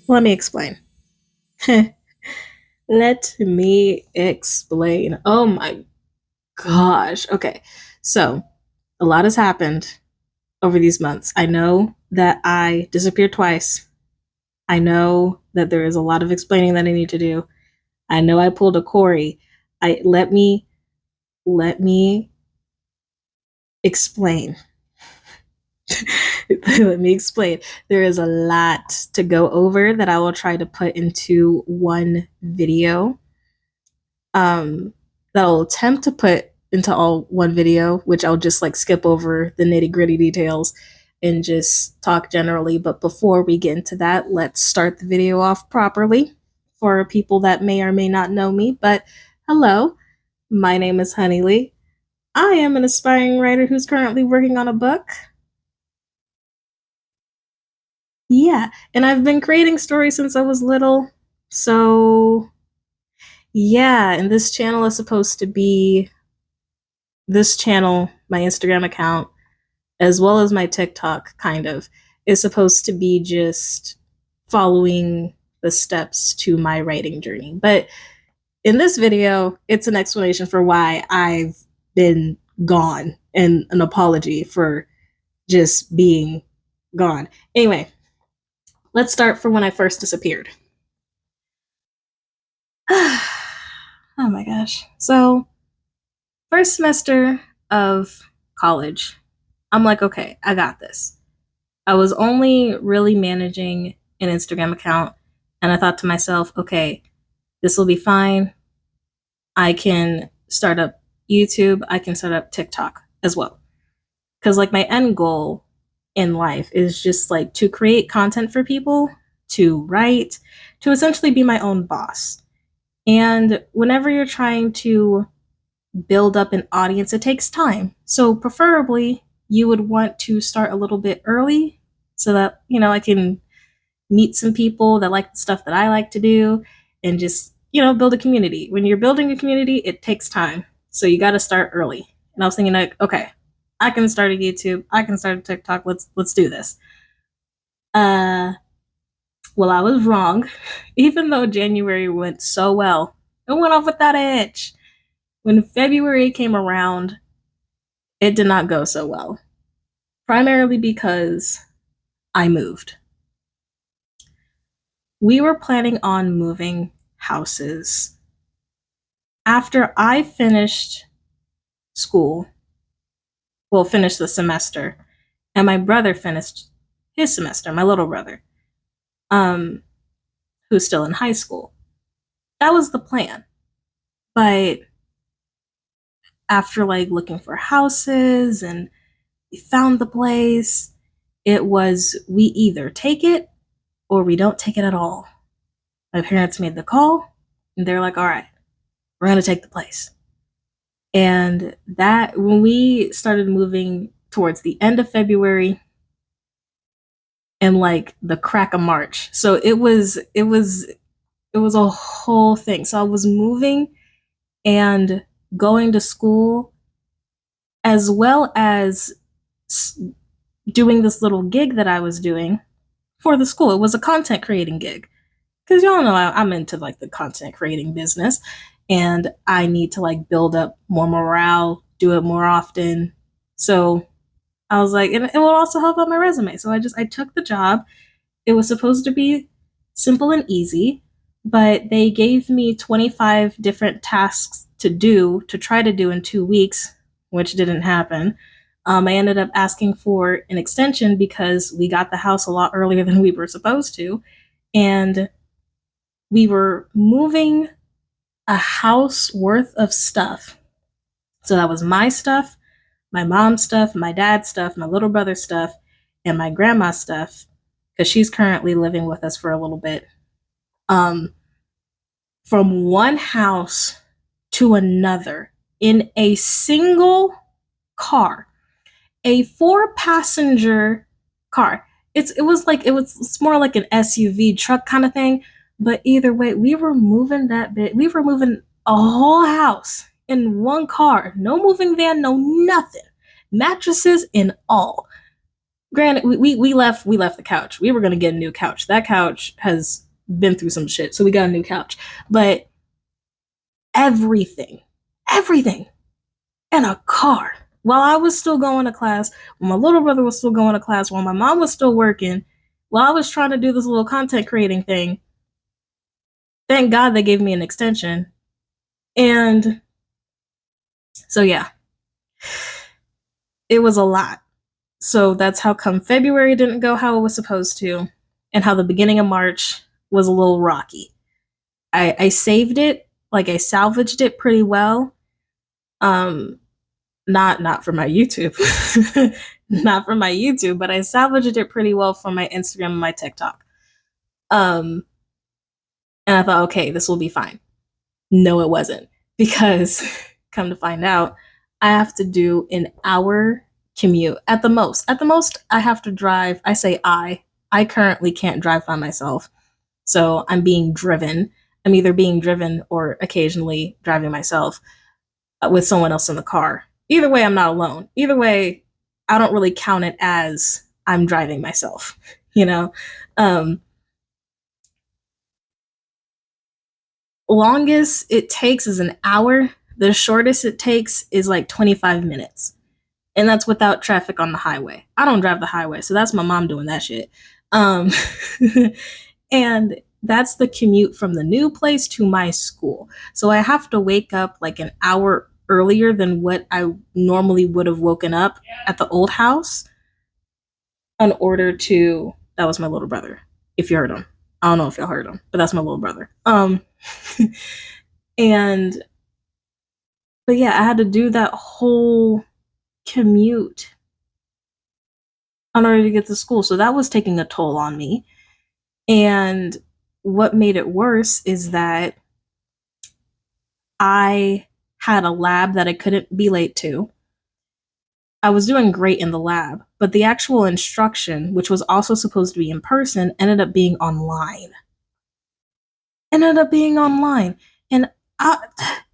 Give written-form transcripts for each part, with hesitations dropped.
Let me explain. Let me explain. Oh my gosh. Okay. So, a lot has happened over these months. I know that I disappeared twice. I know that there is a lot of explaining that I need to do. I know I pulled a Corey. I let me explain. Let me explain. There is a lot to go over that I will try to put into one video. That I'll attempt to put into all one video, which I'll just like skip over the nitty gritty details and just talk generally. But before we get into that, let's start the video off properly for people that may or may not know me. But hello, my name is Honey Lee. I am an aspiring writer who's currently working on a book. Yeah, and I've been creating stories since I was little. So, yeah, and this channel is supposed to be this channel, my Instagram account, as well as my TikTok, kind of, is supposed to be just following the steps to my writing journey. But in this video, it's an explanation for why I've been gone and an apology for just being gone. Anyway, let's start from when I first disappeared. Oh my gosh. So, first semester of college, I'm like, okay, I got this. I was only really managing an Instagram account, and I thought to myself, okay, this will be fine. I can start up YouTube, I can start up TikTok as well. Because, like, my end goal in life is just like to create content for people, to write, to essentially be my own boss. And whenever you're trying to build up an audience, it takes time. So, preferably, you would want to start a little bit early so that, I can meet some people that like the stuff that I like to do and just, build a community. When you're building a community, it takes time. So, you got to start early. And I was thinking, like, okay, I can start a YouTube, I can start a TikTok. Let's do this. Uh, well, I was wrong. Even though January went so well, it went off without a hitch. When February came around, it did not go so well, primarily because I moved. We were planning on moving houses after I finished school, well, finished the semester, and my brother finished his semester, my little brother, um, who's still in high school. That was the plan. But after like looking for houses and we found the place, it was we either take it or we don't take it at all. My parents made the call and they're like, all right, we're going to take the place. And that, when we started moving towards the end of February and like the crack of March. So it was a whole thing. So I was moving and going to school as well as doing this little gig that I was doing for the school. It was a content creating gig. Because y'all know I'm into like the content creating business and I need to like build up more morale, do it more often. So I was like, and it will also help out my resume. So I took the job. It was supposed to be simple and easy, but they gave me 25 different tasks to do, to try to do in 2 weeks, which didn't happen. I ended up asking for an extension because we got the house a lot earlier than we were supposed to. And we were moving a house worth of stuff. So that was my stuff, my mom's stuff, my dad's stuff, my little brother's stuff, and my grandma's stuff, because she's currently living with us for a little bit. Um, from one house to another in a single car, a 4-passenger car. It's more like an SUV truck kind of thing, but either way, we were moving that bit. We were moving a whole house in one car. No moving van, no nothing. Mattresses and all. Granted, we left the couch. We were gonna get a new couch. That couch has been through some shit, so we got a new couch. But everything, everything in a car. While I was still going to class, when my little brother was still going to class, while my mom was still working, while I was trying to do this little content creating thing, thank God they gave me an extension. And so, yeah, it was a lot. So that's how come February didn't go how it was supposed to, and how the beginning of March was a little rocky. I saved it, like I salvaged it pretty well. Um, not for my YouTube, not for my YouTube, but I salvaged it pretty well for my Instagram and my TikTok. Um, and I thought, okay, this will be fine. No, it wasn't, because come to find out, I have to do an hour commute at the most. At the most, I have to drive. I say I currently can't drive by myself, so I'm being driven. I'm either being driven or occasionally driving myself with someone else in the car. Either way, I'm not alone. Either way, I don't really count it as I'm driving myself, you know? Um, Longest it takes is an hour. The shortest it takes is like 25 minutes. And that's without traffic on the highway. I don't drive the highway, so that's my mom doing that shit. Um, and that's the commute from the new place to my school. So I have to wake up like an hour earlier than what I normally would have woken up at the old house in order to. That was my little brother, if you heard him. I don't know if y'all heard him, but that's my little brother. And but yeah, I had to do that whole commute in order to get to school. So that was taking a toll on me. And what made it worse is that I had a lab that I couldn't be late to. I was doing great in the lab, but the actual instruction, which was also supposed to be in person, ended up being online. Ended up being online. And I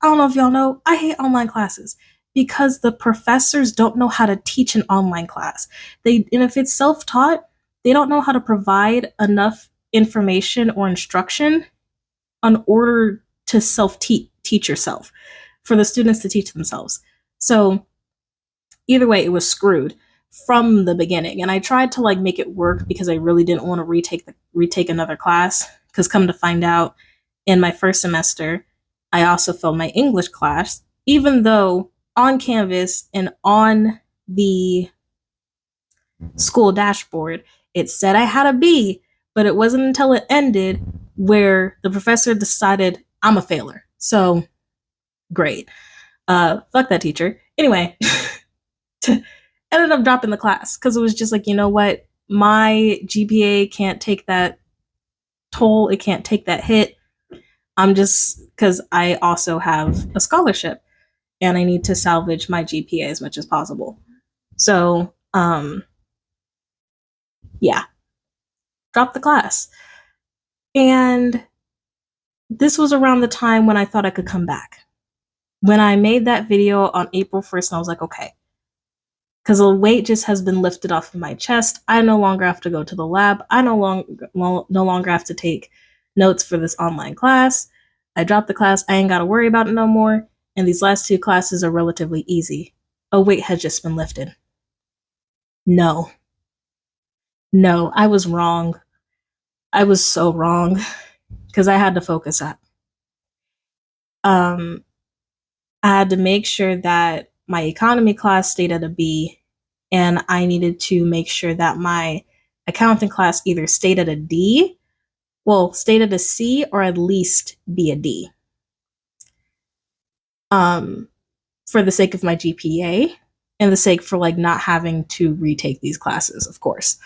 don't know if y'all know, I hate online classes because the professors don't know how to teach an online class. And if it's self-taught, they don't know how to provide enough information or instruction in order to teach yourself, for the students to teach themselves. So either way, it was screwed from the beginning. And I tried to like make it work because I really didn't want to retake another class. Because come to find out, in my first semester, I also failed my English class, even though on Canvas and on the school dashboard, it said I had a B, but it wasn't until it ended where the professor decided I'm a failer. So, great. Fuck that teacher. Anyway, ended up dropping the class because it was just like, you know what? My GPA can't take that toll. It can't take that hit. I'm just, because I also have a scholarship and I need to salvage my GPA as much as possible. So, yeah, dropped the class. And this was around the time when I thought I could come back. When I made that video on April 1st, and I was like, okay, because the weight just has been lifted off of my chest. I no longer have to go to the lab. I no longer have to take notes for this online class. I dropped the class. I ain't got to worry about it no more. And these last two classes are relatively easy. A weight has just been lifted. No, I was wrong. I was so wrong because I had to focus up. I had to make sure that my economy class stayed at a B, and I needed to make sure that my accounting class either stayed at a D, stayed at a C, or at least be a D. For the sake of my GPA and the sake for like not having to retake these classes, of course.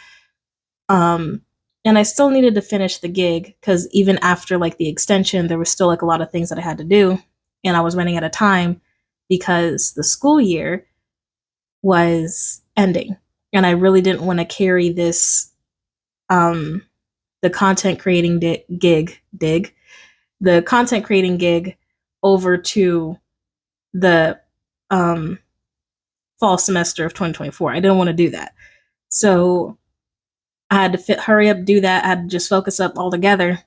And I still needed to finish the gig because even after like the extension, there was still like a lot of things that I had to do, and I was running out of time because the school year was ending, and I really didn't want to carry this, the content creating the content creating gig over to the fall semester of 2024. I didn't want to do that. So I had to hurry up, do that. I had to just focus up altogether.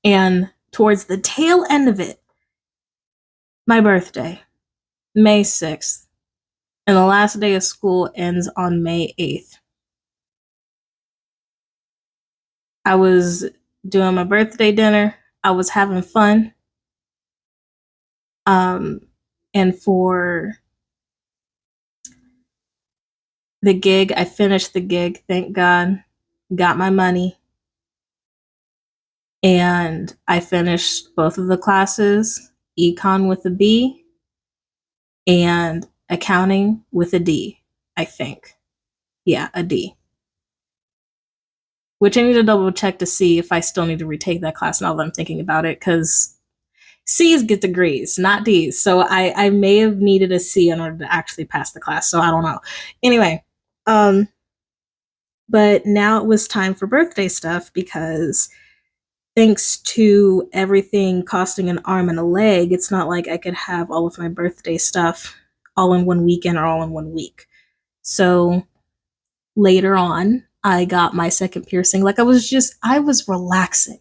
And towards the tail end of it, my birthday, May 6th, and the last day of school ends on May 8th. I was doing my birthday dinner. I was having fun. And for the gig, I finished the gig, thank God, got my money, and I finished both of the classes, econ with a B and accounting with a D, I think. Yeah, a D. Which I need to double check to see if I still need to retake that class now that I'm thinking about it, because C's get degrees, not D's. So I may have needed a C in order to actually pass the class. So I don't know. Anyway, but now it was time for birthday stuff because thanks to everything costing an arm and a leg, it's not like I could have all of my birthday stuff all in one weekend or all in one week. So later on, I got my second piercing. Like I was relaxing.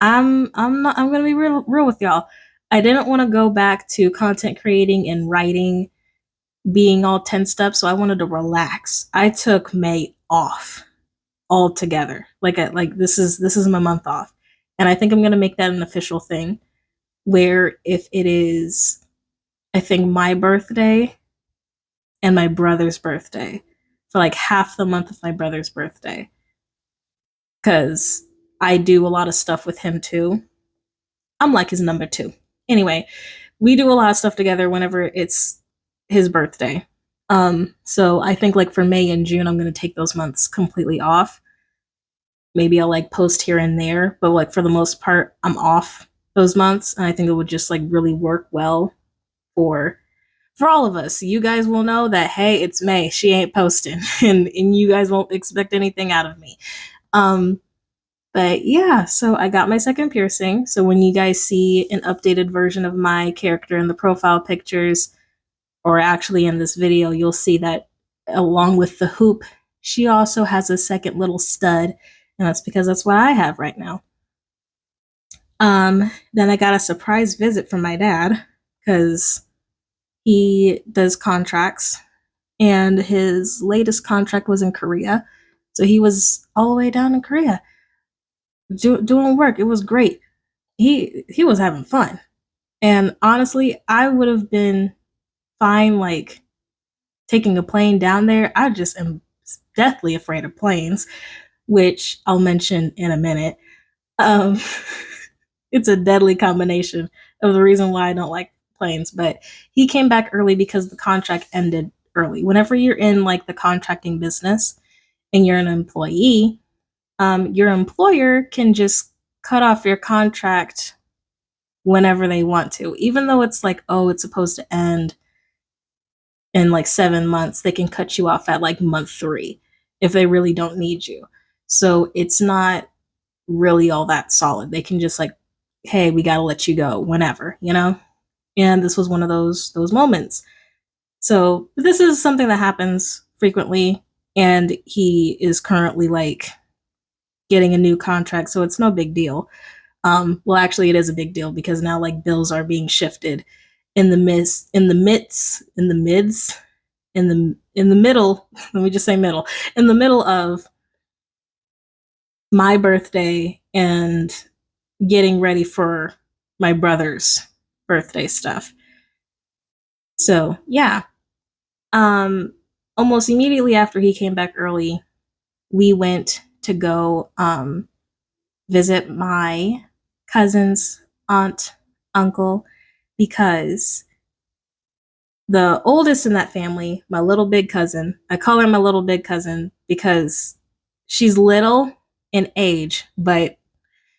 I'm gonna be real with y'all. I didn't want to go back to content creating and writing being all tensed up, so I wanted to relax. I took May off altogether. Like this is my month off. And I think I'm gonna make that an official thing where if it is I think my birthday and my brother's birthday for like half the month of my brother's birthday. Cause I do a lot of stuff with him too. I'm like his number two. Anyway, we do a lot of stuff together whenever it's his birthday. So I think like for May and June, I'm gonna take those months completely off. Maybe I'll like post here and there, but like for the most part, I'm off those months, and I think it would just like really work well for all of us. You guys will know that hey, it's May, she ain't posting, and you guys won't expect anything out of me. But yeah, so I got my second piercing. So when you guys see an updated version of my character in the profile pictures, or actually in this video, you'll see that along with the hoop, she also has a second little stud, and that's because that's what I have right now. Then I got a surprise visit from my dad because he does contracts, and his latest contract was in Korea. So he was all the way down in Korea doing work. It was great. He was having fun. And honestly, I would have been fine like taking a plane down there. I just am deathly afraid of planes, which I'll mention in a minute. Um, it's a deadly combination of the reason why I don't like planes. But he came back early because the contract ended early. Whenever you're in like the contracting business and you're an employee, your employer can just cut off your contract whenever they want to, even though it's like, oh, it's supposed to end in like 7 months. They can cut you off at like month 3 if they really don't need you. So it's not really all that solid. They can just like, hey, we got to let you go whenever, you know? And this was one of those moments. So this is something that happens frequently, and he is currently like getting a new contract, so it's no big deal. Well, actually, it is a big deal because now like bills are being shifted in the middle. Let me just say middle, in the middle of my birthday and getting ready for my brother's birthday stuff. So yeah, almost immediately after he came back early, we went to go visit my cousin's aunt, uncle, because the oldest in that family, my little big cousin, I call her my little big cousin because she's little in age, but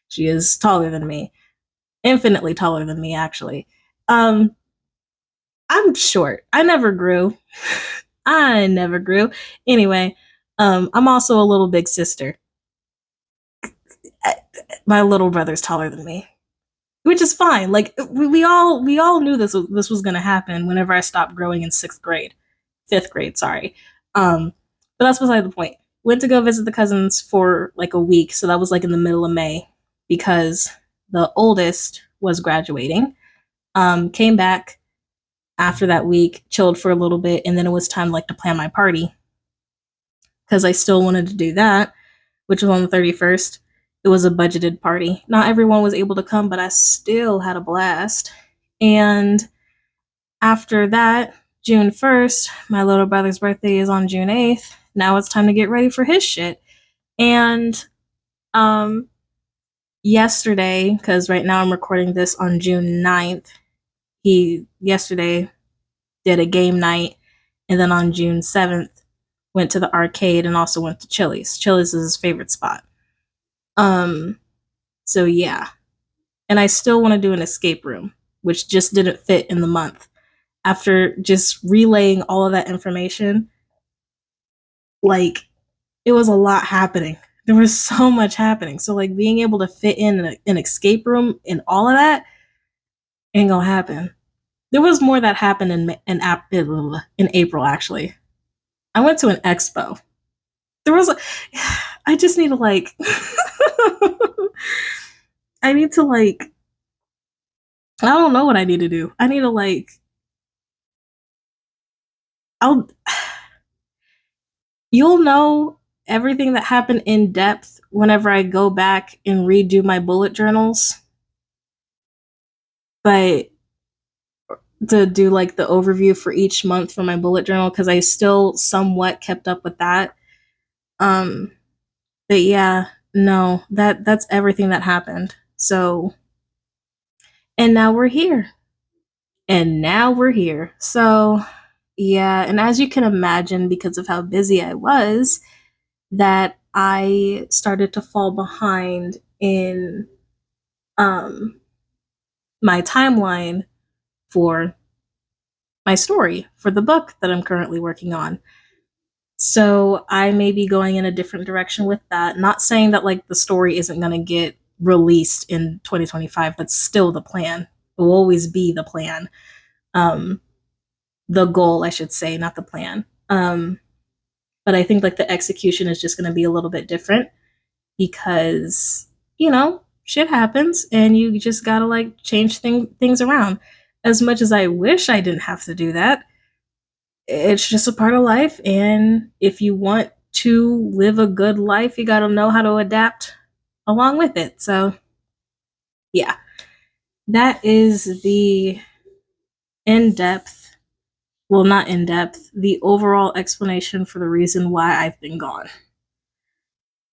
she is taller than me, infinitely taller than me, actually. I'm short. I never grew. I never grew. Anyway, I'm also a little big sister. My little brother's taller than me, which is fine. Like we all knew this was going to happen whenever I stopped growing in 6th grade, 5th grade, sorry. But that's beside the point. Went to go visit the cousins for like a week, so that was like in the middle of May because the oldest was graduating. Came back after that week, chilled for a little bit, and then it was time like to plan my party because I still wanted to do that, which was on the 31st. It was a budgeted party. Not everyone was able to come, but I still had a blast. And after that, June 1st, my little brother's birthday is on June 8th. Now it's time to get ready for his shit. And um yesterday, because right now I'm recording this on June 9th, he yesterday did a game night, and then on June 7th went to the arcade and also went to Chili's. Chili's is his favorite spot. So yeah. And I still want to do an escape room, which just didn't fit in the month. After just relaying all of that information, like it was a lot happening. There was so much happening. So like being able to fit in an escape room and all of that ain't gonna happen. There was more that happened in April actually. I went to an expo. There was a, I just need to like I need to like I don't know what I need to do. I need to like I'll you'll know everything that happened in depth whenever I go back and redo my bullet journals. But to do like the overview for each month for my bullet journal because I still somewhat kept up with that. Um, but yeah, no, that's everything that happened. So, and now we're here. And now we're here. So, yeah, and as you can imagine, because of how busy I was, that I started to fall behind in um my timeline for my story for the book that I'm currently working on. So I may be going in a different direction with that. Not saying that like the story isn't going to get released in 2025, but still the plan. It will always be the plan. Um, the goal, I should say, not the plan. But I think like the execution is just going to be a little bit different because, shit happens and you just got to like change things around. As much as I wish I didn't have to do that, it's just a part of life. And if you want to live a good life, you got to know how to adapt along with it. So, yeah, that is the in depth, well, not in depth, the overall explanation for the reason why I've been gone.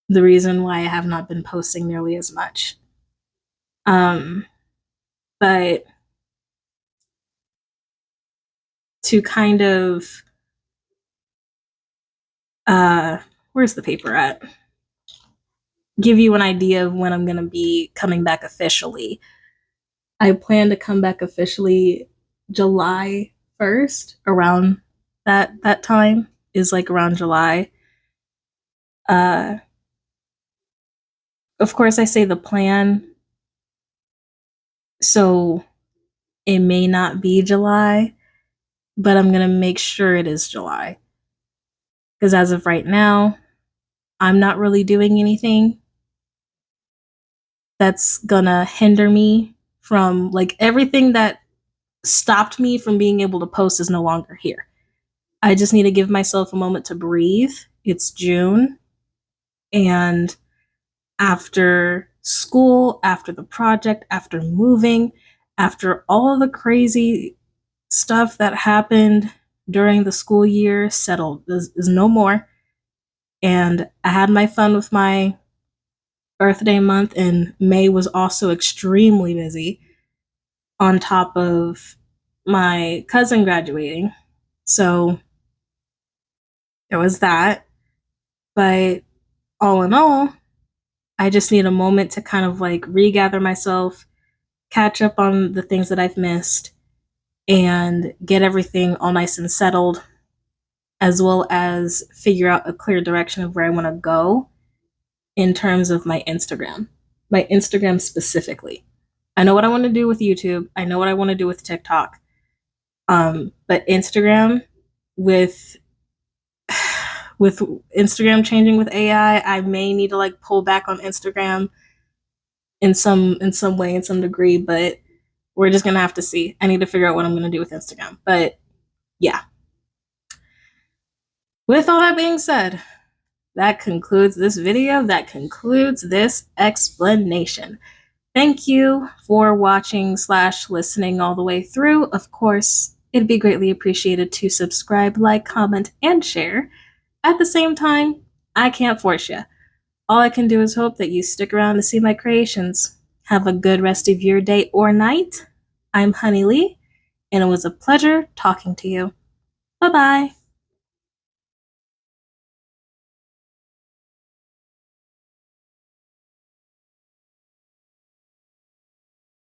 The reason why I have not been posting nearly as much. But to kind of, where's the paper at? Give you an idea of when I'm going to be coming back officially. I plan to come back officially July 1st, around that time is like around July. Of course I say the plan, so it may not be July, but I'm going to make sure it is July. Because as of right now, I'm not really doing anything that's gonna hinder me from like everything that stopped me from being able to post is no longer here. I just need to give myself a moment to breathe. It's June, and after school, after the project, after moving, after all the crazy stuff that happened during the school year, settled. There's no more. And I had my fun with my birthday month, and May was also extremely busy on top of my cousin graduating. So there was that. But all in all, I just need a moment to kind of like regather myself, catch up on the things that I've missed, and get everything all nice and settled, as well as figure out a clear direction of where I want to go in terms of my Instagram specifically. I know what I want to do with YouTube. I know what I want to do with TikTok. But Instagram with with Instagram changing with AI, I may need to like pull back on Instagram in some way, in some degree, but we're just gonna have to see. I need to figure out what I'm gonna do with Instagram. But yeah. With all that being said, that concludes this video. That concludes this explanation. Thank you for watching / listening all the way through. Of course, it'd be greatly appreciated to subscribe, like, comment, and share. At the same time, I can't force you. All I can do is hope that you stick around to see my creations. Have a good rest of your day or night. I'm Honey Lee, and it was a pleasure talking to you. Bye-bye.